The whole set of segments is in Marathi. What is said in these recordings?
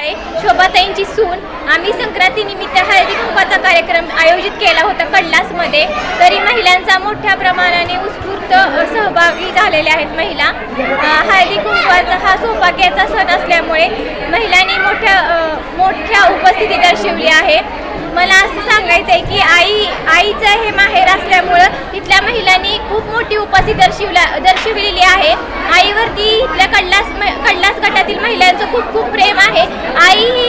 शोभाताईंची सून आम्ही संक्रांतीनिमित्त हळदी कुंकवाचा कार्यक्रम आयोजित केला होता कडलासमध्ये. तरी महिलांचा मोठ्या प्रमाणाने उत्स्फूर्त सहभागी झालेल्या आहेत महिला. हळदी कुंकवाचा हा सौभाग्याचा सण असल्यामुळे महिलांनी मोठ्या उपस्थिती दर्शवली आहे. मला असं सांगायचं आहे की आईचं हे माहेर असल्यामुळं तिथल्या महिलांनी खूप मोठी उपस्थिती दर्शविलेली आहे. आईवरती इथल्या कडलास गटातील महिलांचं खूप प्रेम आहे. आई ही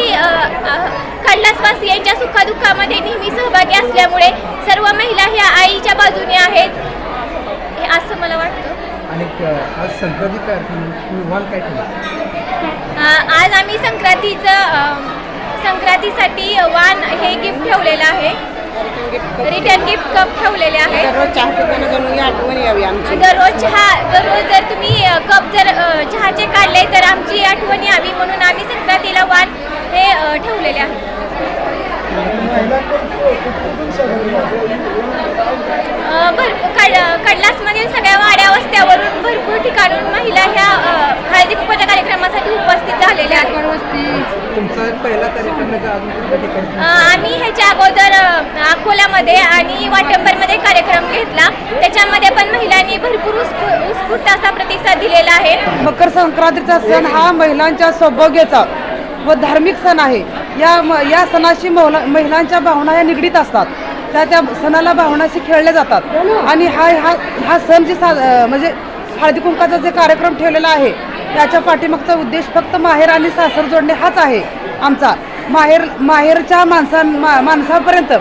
कडलासवासियांच्या सुखादुःखामध्ये नेहमी सहभागी असल्यामुळे सर्व महिला ह्या आईच्या बाजूने आहेत असं मला वाटतं. आणि आज संक्रांती आज आम्ही संक्रांतीसाठी वाण हे गिफ्ट ठेवलेलं आहे. रिटर्न गिफ्ट कप ठेवलेले आहे. दररोज जर तुम्ही कप जर चहाचे काढले तर आमची आठवण यावी म्हणून आम्ही संक्रांतीला वाण हे ठेवलेले आहे. कडलासमधील सगळ्या वाड्या वस्त्यावरून भरपूर ठिकाणून महिला ह्या हळदी कुंकवाच्या कार्यक्रमासाठी उपस्थित झालेल्या आहेत. तुमचा पहिला कार्यक्रम आम्ही ह्याच्या अगोदर अकोल्यामध्ये आणि वाटंबरमध्ये कार्यक्रम घेतला. त्याच्यामध्ये पण महिलांनी भरपूर उत्स्फूर्त असा प्रतिसाद दिलेला आहे. मकर संक्रांतीचा सण हा महिलांच्या सौभाग्याचा व धार्मिक सण आहे. या सणाशी महिलांच्या भावना या निगडीत असतात. त्या सणाला भावनाशी खेळल्या जातात. आणि हा सण जे म्हणजे हळदी कुंकवाचा जे कार्यक्रम ठेवलेला आहे त्याच्या पाठीमागचा उद्देश फक्त माहेर आणि सासर जोडणे हाच आहे आमचा. माहेरच्या माणसापर्यंत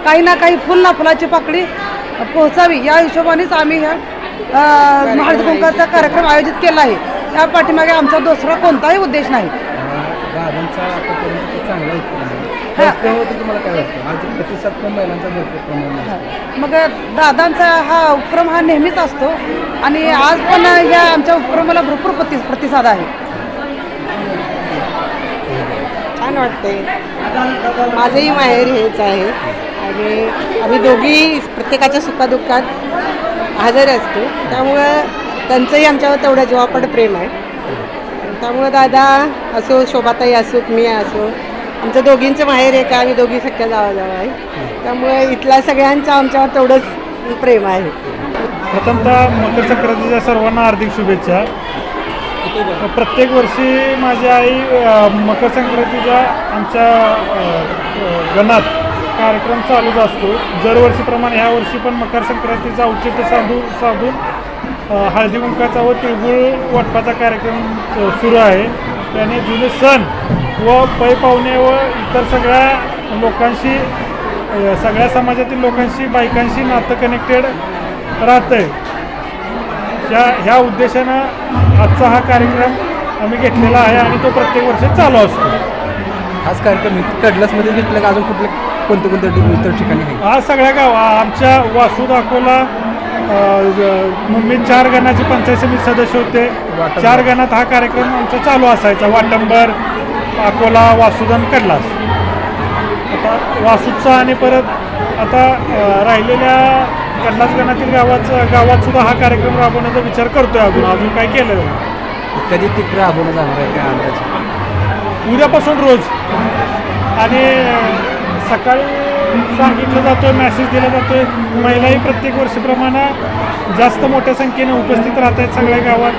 काही ना काही फुल ना फुलाची पाकळी पोहोचावी या हिशोबानेच आम्ही ह्या हळदी कुंकवाचा कार्यक्रम आयोजित केला आहे. या पाठीमागे आमचा दुसरा कोणताही उद्देश नाही. तुम्हाला काय वाटतं आज प्रतिसाद पण महिलांचा भरपूर मग दादांचा हा उपक्रम हा नेहमीच असतो आणि आज पण या आमच्या उपक्रमाला भरपूर प्रतिसाद आहे. छान वाटते. माझंही माहेर हेच आहे आणि आम्ही दोघी प्रत्येकाच्या सुखादुःखात हजर असतो. त्यामुळं त्यांचंही आमच्यावर तेवढं जीवापड प्रेम आहे. त्यामुळं दादा असो, शोभाताई असो, मी असो, आमचं दोघींचं माहेर आहे का आम्ही दोघी सख्या जावा आहे. त्यामुळे इथल्या सगळ्यांचं आमच्यावर तेवढंच प्रेम आहे. प्रथमतः मकर संक्रांतीच्या सर्वांना हार्दिक शुभेच्छा. प्रत्येक वर्षी माझी आई मकर संक्रांतीच्या आमच्या गणात कार्यक्रम चालूच असतो. दरवर्षीप्रमाणे ह्या वर्षी पण मकर संक्रांतीचा औचित्य साधून हळदी कुंकवाचा व तिळगुळ वाटपाचा कार्यक्रम सुरू आहे. त्याने जुने सण व पै पाहुणे व इतर सगळ्या लोकांशी, सगळ्या समाजातील लोकांशी, बायकांशी नातं कनेक्टेड राहतं आहे. ह्या उद्देशानं आजचा हा कार्यक्रम आम्ही घेतलेला आहे आणि तो प्रत्येक वर्षी चालू असतो. हाच कार्यक्रम कडलासमध्ये घेतला का अजून कोणत्या इतर ठिकाणी आहे? हा सगळ्या आमच्या वासूद अकोला मी 4 गणाचे पंचायत समिती सदस्य होते. 4 गणात हा कार्यक्रम आमचा चालू असायचा. वाटंबर, अकोला, वासूद आणि कडलास. आता वासूदचा आणि परत आता राहिलेल्या कडलास गणातील गावात सुद्धा हा कार्यक्रम राबवण्याचा विचार करतोय. अजून काय केलं नाही. कधी तिकडे राबवलं जाणार आहे काय अंदाज? उद्यापासून रोज. आणि सकाळी सांगितलं जातोय, मेसेज दिला जातोय. महिलाही प्रत्येक वर्षीप्रमाणे जास्त मोठ्या संख्येने उपस्थित राहत आहेत सगळ्या गावात.